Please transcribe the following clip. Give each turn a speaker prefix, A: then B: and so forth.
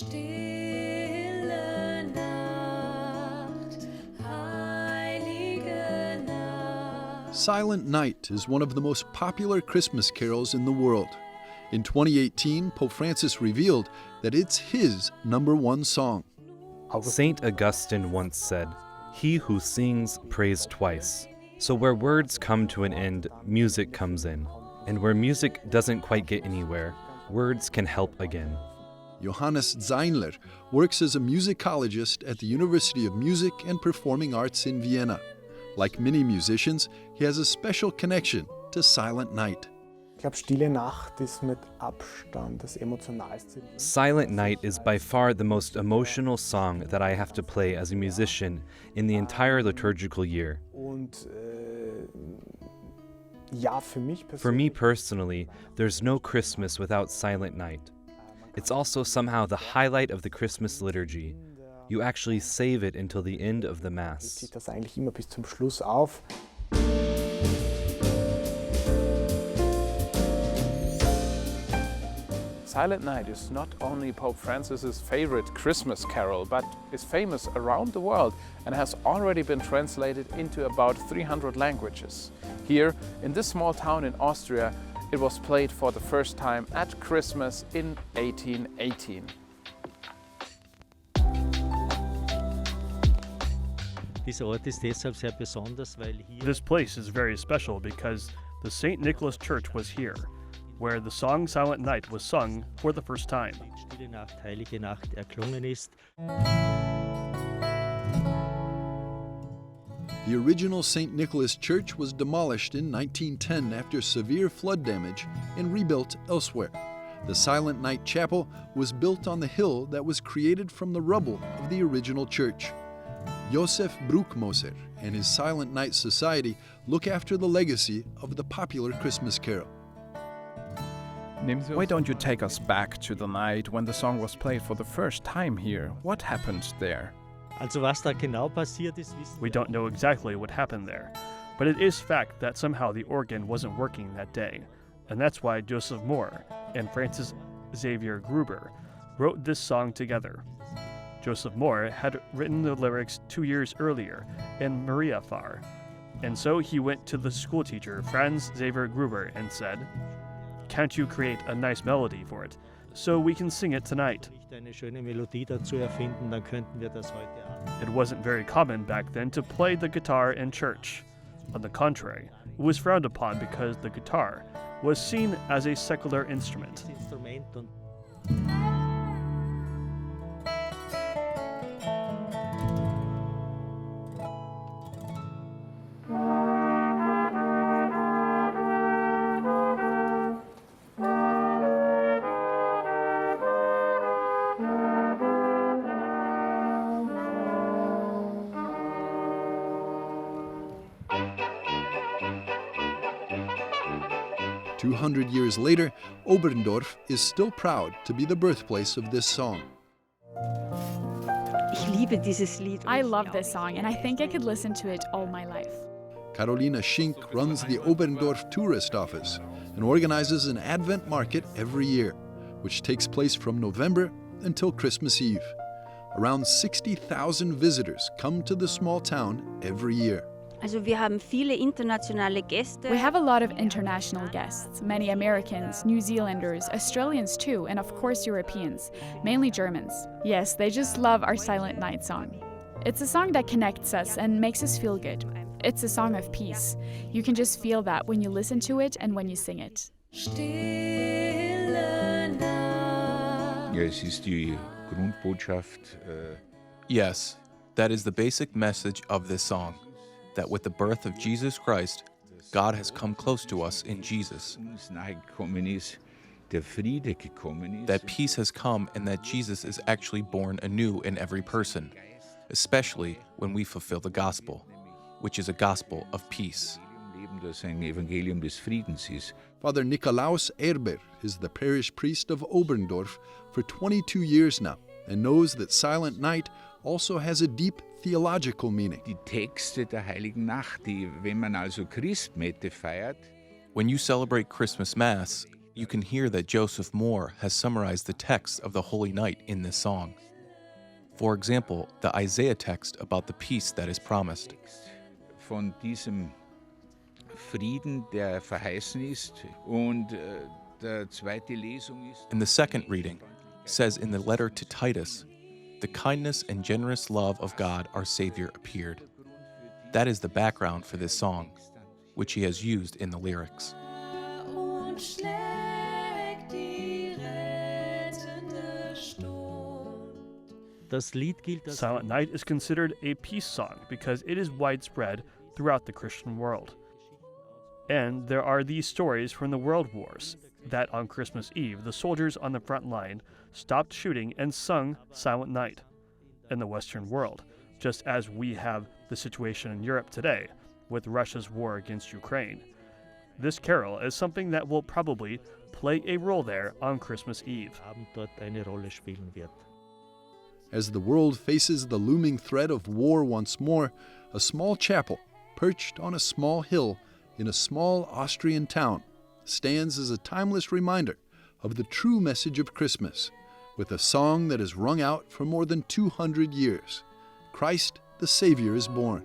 A: Stille Nacht, heilige Nacht.
B: Silent Night is one of the most popular Christmas carols in the world. In 2018, Pope Francis revealed that it's his #1 song.
C: Saint Augustine once said, "He who sings prays twice." So where words come to an end, music comes in. And where music doesn't quite get anywhere, words can help again.
B: Johannes Zeinler works as a musicologist at the University of Music and Performing Arts in Vienna. Like many musicians, he has a special connection to Silent Night.
D: Ich glaube, Stille Nacht ist mit Abstand das emotionalste.
C: Silent Night is by far the most emotional song that I have to play as a musician in the entire liturgical year.
D: Und ja,
C: For me personally, there's no Christmas without Silent Night. It's also somehow the highlight of the Christmas liturgy. You actually save it until the end of the Mass.
D: zieht das eigentlich immer bis zum Schluss auf.
E: Silent Night is not only Pope Francis's favorite Christmas carol, but is famous around the world and has already been translated into about 300 languages. Here, in this small town in Austria, it was played for the first time at Christmas in 1818.
F: This place is very special because the St. Nicholas Church was here, where the song Silent Night was sung for the first time.
B: The original St. Nicholas Church was demolished in 1910 after severe flood damage and rebuilt elsewhere. The Silent Night Chapel was built on the hill that was created from the rubble of the original church. Josef Bruckmoser and his Silent Night Society look after the legacy of the popular Christmas carol.
E: Why don't you take us back to the night when the song was played for the first time here? What happened there?
F: We don't know exactly what happened there, but it is fact that somehow the organ wasn't working that day, and that's why Joseph Mohr and Francis Xavier Gruber wrote this song together. Joseph Mohr had written the lyrics 2 years earlier in Maria Pfarr, and so he went to the schoolteacher Franz Xavier Gruber and said, "Can't you create a nice melody for it, so we can sing it tonight?" It wasn't very common back then to play the guitar in church. On the contrary, it was frowned upon because the guitar was seen as a secular instrument.
B: 200 years later, Oberndorf is still proud to be the birthplace of this song.
G: I love this song, and I think I could listen to it all my life.
B: Carolina Schink runs the Oberndorf Tourist Office and organizes an Advent market every year, which takes place from November until Christmas Eve. Around 60,000 visitors come to the small town every year.
G: We have a lot of international guests, many Americans, New Zealanders, Australians too, and of course Europeans, mainly Germans. Yes, they just love our Silent Night song. It's a song that connects us and makes us feel good. It's a song of peace. You can just feel that when you listen to it and when you sing it.
A: Stille Nacht.
H: Ja, es ist die Grundbotschaft.
I: Yes, that is the basic message of this song. That with the birth of Jesus Christ, God has come close to us in Jesus. That peace has come and that Jesus is actually born anew in every person, especially when we fulfill the gospel, which is a gospel of peace.
B: Father Nikolaus Erber is the parish priest of Oberndorf for 22 years now and knows that Silent Night also has a deep theological meaning.
H: Die Texte der Heiligen Nacht, wenn man also Christmette feiert,
I: when you celebrate Christmas Mass, You can hear that Joseph Moore has summarized the text of the Holy Night in this song. For example, the Isaiah text about the peace that is promised.
H: Von diesem Frieden, der verheißen ist, und der zweite Lesung ist.
I: In the second reading, says in the letter to Titus, the kindness and generous love of God our Savior appeared. That is the background for this song, which he has used in the lyrics.
A: Und schlägt die rettende Stund.
F: Silent Night is considered a peace song because it is widespread throughout the Christian world. And there are these stories from the World Wars that on Christmas Eve, the soldiers on the front line stopped shooting and sung Silent Night in the Western world, just as we have the situation in Europe today with Russia's war against Ukraine. This carol is something that will probably play a role there on Christmas Eve.
B: As the world faces the looming threat of war once more, a small chapel, perched on a small hill in a small Austrian town, stands as a timeless reminder of the true message of Christmas, with a song that has rung out for more than 200 years. Christ the Savior is born.